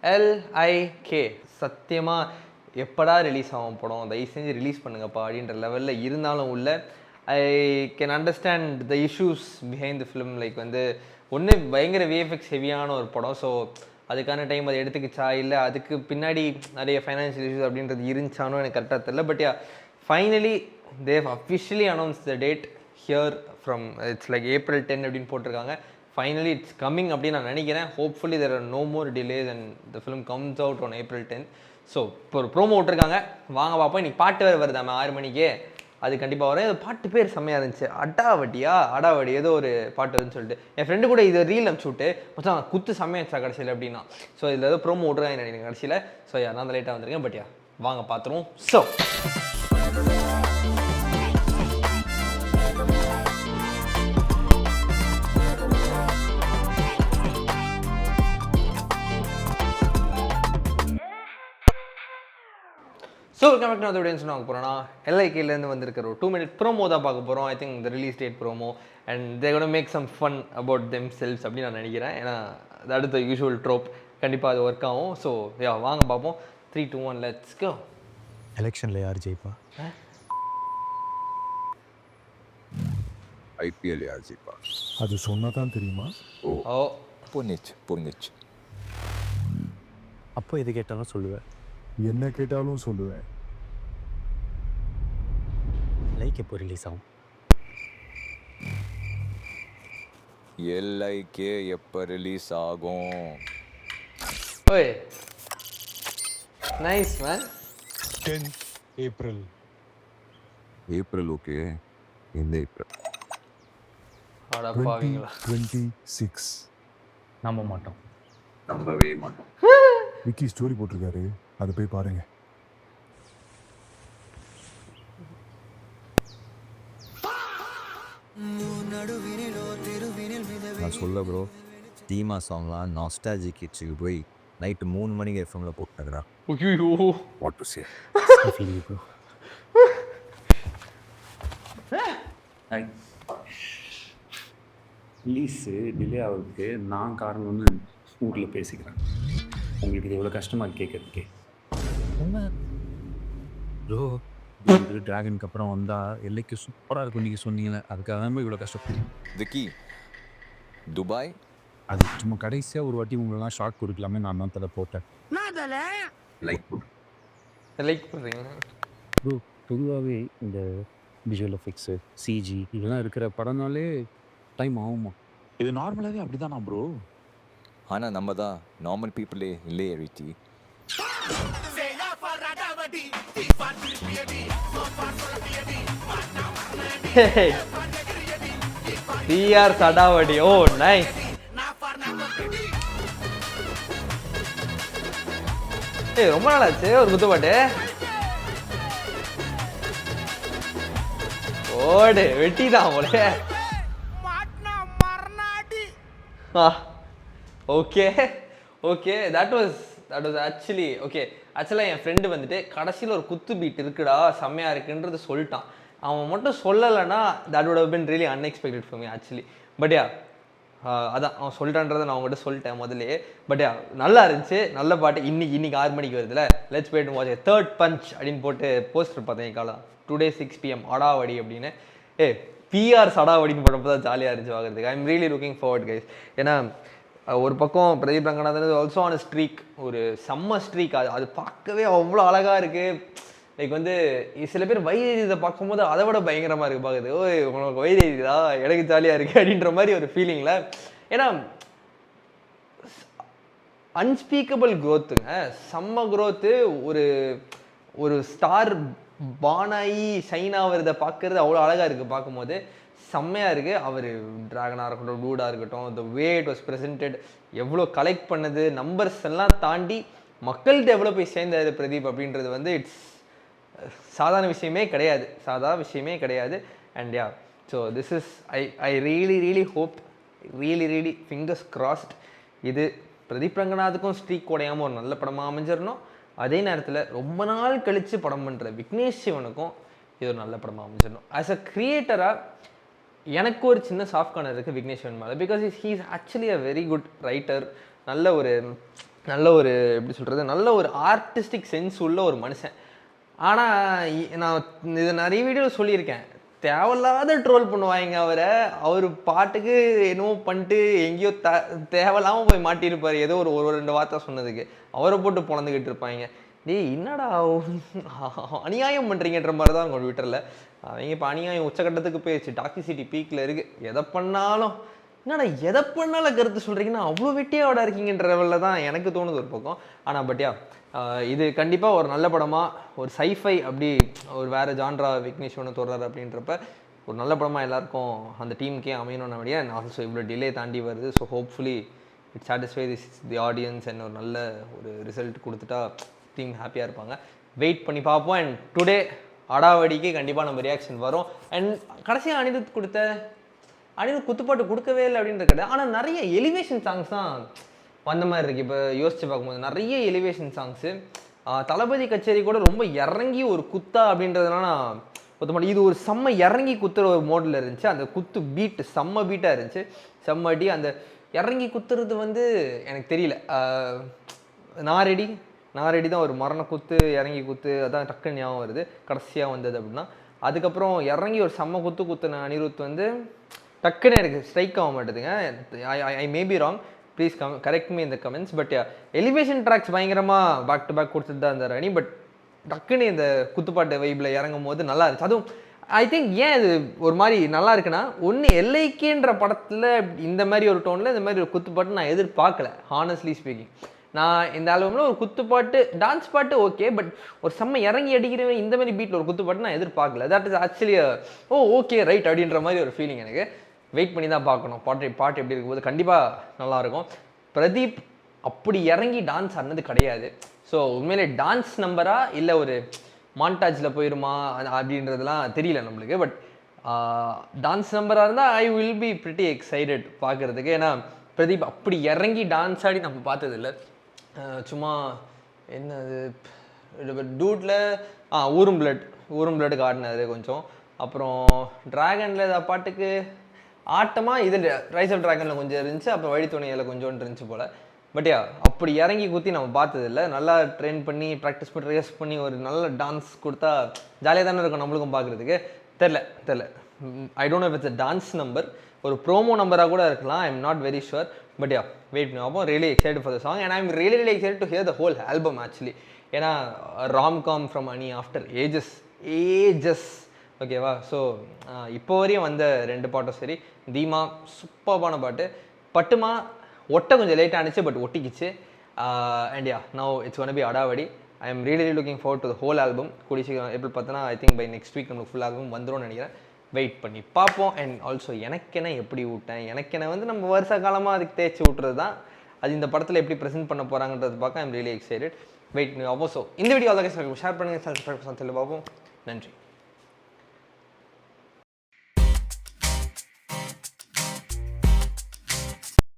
LIK சத்தியமாக எப்படா release ஆகும் படம், தயவு செஞ்சு ரிலீஸ் பண்ணுங்கப்பா அப்படின்ற லெவலில் இருந்தாலும் உள்ள I can understand the issues behind the film. Like வந்து ஒன்று பயங்கர விஎஃப்எக்ஸ் ஹெவியான ஒரு படம். ஸோ அதுக்கான டைம் அதை எடுத்துக்கிச்சா இல்லை அதுக்கு பின்னாடி நிறைய ஃபைனான்ஷியல் இஷ்யூஸ் அப்படின்றது இருந்துச்சானோ எனக்கு கரெக்டாக தெரியல. But yeah finally Dev officially announce the date here from it's like April 10 அப்படின்னு போட்டிருக்காங்க. ஃபைனலி இட்ஸ் கம்மிங் அப்படின்னு நான் நினைக்கிறேன். Hopefully there are no more delays and the film comes out on April 10. So இப்போ ஒரு ப்ரோமோ விட்டுருக்காங்க, வாங்க பார்ப்போம். இன்றைக்கி பாட்டு வேறு வருதாம 6 மணிக்கு, அது கண்டிப்பாக வரும். பாட்டு பேர் செம்மையாக இருந்துச்சு, அடாவடி ஏதோ ஒரு பாட்டு வருதுன்னு சொல்லிட்டு என் ஃப்ரெண்டு கூட இதை ரீல் அனுப்பிச்சுட்டு மச்சான் குத்து செம்மையாச்சா கடைசியில் அப்படின்னா. ஸோ இதில் ஏதோ ப்ரோமோ விட்ருக்காங்க நினைக்கிறேன் கடைசியில். ஸோ நான் தான் லேட்டாக வந்திருக்கேன். பட் யா வாங்க பார்த்துருவோம். வெல்கம் பேக் டு அதோட என்ன சொல்ல போகிறோன்னா LIKலேருந்து வந்திருக்கிற ஒரு 2 minute ப்ரோமோ தான் பார்க்க போகிறோம். I think the release date promo and they gonna make some fun about themselves அப்படின்னு நான் நினைக்கிறேன். ஏன்னா அது அடுத்த யூஷுவல் ட்ரோப், கண்டிப்பாக அது ஒர்க் ஆகும். ஸோ யா வாங்க பார்ப்போம். 3, 2, 1 லெட்ஸ் கோ. எலெக்ஷனில் யார் ஜெயிப்பா? IPL யார் ஜெயிப்பா? அது சொன்னா தான் தெரியுமா? ஓ புரிஞ்சிச்சு. அப்போ எது கேட்டாலும் சொல்லுவேன், என்ன கேட்டாலும் சொல்லுவேன். லைக் எப்போ ரிலீஸ் ஆகும்? LIK எப்போ ரிலீஸ் ஆகும்? ஓய் nice man. 10 April. April okay. எந்த ஏப்ரல்? அடப்பாவீங்களா 2026. நம்ப மாட்டோம். நம்பவே மாட்டோம். விக்கி ஸ்டோரி போட்டிருக்காரு, அதை போய் பாருங்க. நான் சொல்ல ப்ரோ, தீமா சாங்லாம் நாஸ்டாலஜி கிட்ஸுக்கு போய் நைட்டு 3 மணிக்கு எஃப்எம்ல போட்டுக்கிறா. ஐயோ what to say. Bro release delay ஆகிறதுக்கு நான் காரணம்னு ஊரில் பேசிக்கிறேன். உங்களுக்கு இது எவ்வளோ கஷ்டமாக கேட்குறதுக்கே. ப்ரோ இது டிராகனுக்கு அப்புறம் வந்தால் எல்லைக்கு சூப்பராக இருக்கும் நீங்கள் சொன்னீங்களே, அதுக்காக தான் இவ்வளோ கஷ்டப்படுறீங்க. விக்கி துபாய் அது சும்மா கடைசியாக ஒரு வாட்டி உங்களெல்லாம் ஷாக் கொடுக்கலாமே, நான் தான் தலை போட்டேன். லைக் லைக் பண்ணுறீங்க ப்ரோ பொதுவாகவே இந்த விஷுவல் எஃபெக்ட்ஸு சிஜி இதெல்லாம் இருக்கிற படம்னாலே டைம் ஆகுமா? இது நார்மலாகவே அப்படி தானா ப்ரோ? ஆனால் நம்ம தான் நார்மல் பீப்புளே இல்லையே ரிட்டி. PR சடாவடி. Oh nice. ஏய் ரொம்ப நாள் ஆச்சு ஒரு குத்துப்பாட்டு. ஓடு வெட்டி தான் போல. Okay okay that was actually okay. ஆக்சுவலாக என் ஃப்ரெண்டு வந்துட்டு கடைசியில் ஒரு குத்து பீட் இருக்குடா செம்மையாக இருக்குன்றது சொல்லிட்டான். அவன் மட்டும் சொல்லலைன்னா that would have been really unexpected for me actually. But yeah அதான் அவன் சொல்லிட்டான்றதை நான் அவங்ககிட்ட சொல்லிட்டேன் முதலே. பட் யா நல்லா இருந்துச்சு, நல்ல பாட்டு. இன்னைக்கு 6 மணிக்கு வருதுல, லெட்ஸ் போய்ட்டு வாட்ச் தேர்ட் பஞ்ச் அப்படின்னு போட்டு போஸ்டர் பார்த்தேன் காலம். டுடே 6 PM அடாவடி அப்படின்னு. PR சடாவடின்னு போட்டப்போ தான் ஜாலியாக இருந்துச்சு பார்க்குறதுக்கு. ஐ am really looking forward guys. ஏன்னா ஒரு பக்கம் Pradeep Ranganathan also on streak, ஒரு செம்ம ஸ்ட்ரீக். அது பார்க்கவே அவ்வளோ அழகாக இருக்குது. லைக் வந்து சில பேர் வைரீதியை பார்க்கும்போது அதை விட பயங்கரமாக இருக்குது பார்க்குது. ஓய் உனக்கு வைரீதிதா, எனக்கு ஜாலியாக இருக்குது அப்படின்ற மாதிரி ஒரு ஃபீலிங்கில். ஏன்னா அன்ஸ்பீக்கபிள் க்ரோத்துங்க, செம்ம க்ரோத்து. ஒரு ஸ்டார் பானாயி ஷைனா வருதை பார்க்குறது அவ்வளோ அழகாக இருக்குது பார்க்கும்போது, செம்மையாக இருக்குது. அவர் ட்ராகனாக இருக்கட்டும், டூடாக இருக்கட்டும், த வே இட் வாஸ் ப்ரெசென்டட், எவ்வளோ கலெக்ட் பண்ணது, நம்பர்ஸ் எல்லாம் தாண்டி மக்கள்கிட்ட எவ்வளோ போய் சேர்ந்தாரு பிரதீப் அப்படின்றது வந்து இட்ஸ் சாதாரண விஷயமே கிடையாது. And yeah so this is I really hope, really fingers crossed இது பிரதீப் ரங்கநாதுக்கும் ஸ்ட்ரீக் உடையாமல் ஒரு நல்ல படமாக அமைஞ்சிடணும். அதே நேரத்தில் ரொம்ப நாள் கழித்து படம் பண்ணுற விக்னேஷ் சிவனுக்கும் இது ஒரு நல்ல படமாக அமைஞ்சிடணும். ஆஸ் அ கிரியேட்டராக எனக்கு ஒரு சின்ன சாஃப்ட் கார்னர் இருக்குது விக்னேஷ் சிவன் மேலே. Because he's actually a very good writer. நல்ல ஒரு நல்ல ஒரு எப்படி சொல்கிறது, நல்ல ஒரு ஆர்டிஸ்டிக் சென்ஸ் உள்ள ஒரு மனுஷன். ஆனால் நான் இது நிறைய வீடியோவில் சொல்லியிருக்கேன், தேவையில்லாத ட்ரோல் பண்ணுவாங்க அவரை. அவர் பாட்டுக்கு என்னவோ பண்ணிட்டு எங்கேயோ தேவையில்லாமல் போய் மாட்டியிருப்பார் ஏதோ ஒரு 2 வார்த்தை சொன்னதுக்கு. அவரை போட்டு பொழந்துக்கிட்டு இருப்பாங்க. டேய் என்னடா அநியாயம் பண்ணுறீங்கன்ற மாதிரி தான் உங்கள் ட்விட்டரில். அவங்க இப்போ அநியாயம் உச்சக்கட்டத்துக்கு போயிடுச்சு, டாக்ஸிசிட்டி பீக்கில் இருக்குது. எதை பண்ணாலும் என்னடா எதை பண்ணாலும் கருத்து சொல்கிறீங்கன்னா அவ்வளோ வெட்டியாவோட இருக்கீங்கன்ற லெவலில் தான் எனக்கு தோணுது ஒரு பக்கம். ஆனால் பட்யா இது கண்டிப்பாக ஒரு நல்ல படமாக, ஒரு சைஃபை அப்படி ஒரு வேறு ஜான்ரா விக்னேஷ் ஒன்று தோறாரு அப்படின்றப்ப ஒரு நல்ல படமாக எல்லாருக்கும் அந்த டீமுக்கே அமையணும்னு அப்படியே ஆல்சோ இவ்வளோ டிலே தாண்டி வருது. So hopefully it satisfy the audience and ஒரு நல்ல ஒரு ரிசல்ட் கொடுத்துட்டா டீம் ஹாப்பியாக இருப்பாங்க. வெயிட் பண்ணி பார்ப்போம். அண்ட் டுடே அடாவடிக்கு கண்டிப்பாக நம்ம ரியாக்ஷன் வரும். அண்ட் கடைசியாக அனிருத் குத்துப்பாட்டு கொடுக்கவே இல்லை அப்படின்றது கிடையாது. ஆனால் நிறைய எலிவேஷன் சாங்ஸ் தான் வந்த மாதிரி இருக்குது. இப்போ யோசிச்சு பார்க்கும்போது நிறைய எலிவேஷன் சாங்ஸு. தளபதி கச்சேரி கூட ரொம்ப இறங்கி ஒரு குத்தா அப்படின்றதுனால நான் ஒத்த மாட்டேன். இது ஒரு செம்ம இறங்கி குத்துற ஒரு மோடில் இருந்துச்சு. அந்த குத்து பீட்டு செம்ம பீட்டாக இருந்துச்சு, செம்ம அடி. அந்த இறங்கி குத்துறது வந்து எனக்கு தெரியல. நான் ரெடி தான் ஒரு மரண குத்து இறங்கி குத்து அதான் டக்குன்னு ஞாபகம் வருது கடைசியாக வந்தது அப்படின்னா. அதுக்கப்புறம் இறங்கி ஒரு செம்ம குத்துன அனிருத் வந்து டக்குன்னு எனக்கு ஸ்ட்ரைக் ஆக மாட்டேதுங்க. I may be wrong, please correct me இந்த கமெண்ட்ஸ். பட் எலிவேஷன் ட்ராக்ஸ் பயங்கரமாக பேக் டு பேக் கொடுத்துட்டு தான் இருந்தார் அனி. பட் டக்குன்னு இந்த குத்துப்பாட்டு வைப்பில் இறங்கும் போது நல்லா இருந்துச்சு. அதுவும் ஐ திங்க் ஏன் இது ஒரு மாதிரி நல்லா இருக்குன்னா, ஒன்று எல்ஐகேன்ற படத்தில் இந்த மாதிரி ஒரு டோனில் இந்த மாதிரி ஒரு குத்துப்பாட்டு நான் எதிர்பார்க்கல. ஹானஸ்ட்லி ஸ்பீக்கிங், நான் இந்த ஆல்பமில் ஒரு குத்துப்பாட்டு டான்ஸ் பாட்டு ஓகே, பட் ஒரு செம்ம இறங்கி அடிக்கிறவன் இந்த மாதிரி பீட்டில் ஒரு குத்துப்பாட்டு நான் எதிர்பார்க்கல. That is actually okay right அப்படின்ற மாதிரி ஒரு ஃபீலிங் எனக்கு. வெயிட் பண்ணி தான் பார்க்கணும் பாட்டு எப்படி இருக்கும்போது கண்டிப்பாக நல்லாயிருக்கும். பிரதீப் அப்படி இறங்கி டான்ஸ் ஆடினது கிடையாது. ஸோ உண்மையிலே டான்ஸ் நம்பரா இல்லை ஒரு மான்டாஜில் போயிடுமா அப்படின்றதுலாம் தெரியல நம்மளுக்கு. பட் டான்ஸ் நம்பராக இருந்தால் I will be pretty excited பார்க்குறதுக்கு. ஏன்னா பிரதீப் அப்படி இறங்கி டான்ஸ் ஆடி நம்ம பார்த்ததில்ல. சும்மா என்னது டூட்டில் ஊரும் பிளட்டுக்கு ஆடினாரு கொஞ்சம். அப்புறம் ட்ராகனில் ஏதாவது பாட்டுக்கு ஆட்டமாக இதில் ரைஸ் ஆஃப் ட்ராகனில் கொஞ்சம் இருந்துச்சு, அப்புறம் வழித்துணையில் கொஞ்சோண்டு இருந்துச்சு போல். பட் அப்படி இறங்கி குத்தி நம்ம பார்த்ததில்ல. நல்லா ட்ரெயின் பண்ணி ப்ராக்டிஸ் பண்ணி ரேஸ் பண்ணி ஒரு நல்ல டான்ஸ் கொடுத்தா ஜாலியாக தானே இருக்கும் நம்மளுக்கும் பார்க்குறதுக்கு. தெரில I don't know if it's a dance number, ஒரு ப்ரோமோ நம்பராக கூட இருக்கலாம். I am not very sure. But wait பண்ணி பார்ப்போம். Really excited for the song and I am really excited to hear the whole album actually. ஏன்னா romcom from Ani after ages ஓகேவா. So இப்போ வரையும் வந்த 2 பாட்டும் சரி, தீமா சூப்பர்பான பாட்டு, பட்டுமா ஒட்ட கொஞ்சம் லேட்டாக ஆனிச்சு பட் ஒட்டிக்கிச்சு. And now it's gonna be அடாவடி. I am really looking forward to the whole album. கூடிய சீக்கிரம் April 10 I think by next week நமக்கு ஃபுல் ஆல்பம் வந்துடும் நினைக்கிறேன். வெயிட் பண்ணி பார்ப்போம். அண்ட் ஆல்சோ எனக்கென எப்படி விட்டேன், எனக்கென வந்து நம்ம வருஷ காலமாக அதுக்கு தேய்ச்சி விட்டுறது தான். அது இந்த படத்தில் எப்படி ப்ரெசென்ட் பண்ண போகிறாங்கன்றது பார்க்க I am really excited. Wait பண்ணி பார்ப்போம். ஸோ இந்த வீடியோ ஷேர் பண்ணுங்கள், சப்ஸ்கிரைப் பண்ணி பார்ப்போம். நன்றி.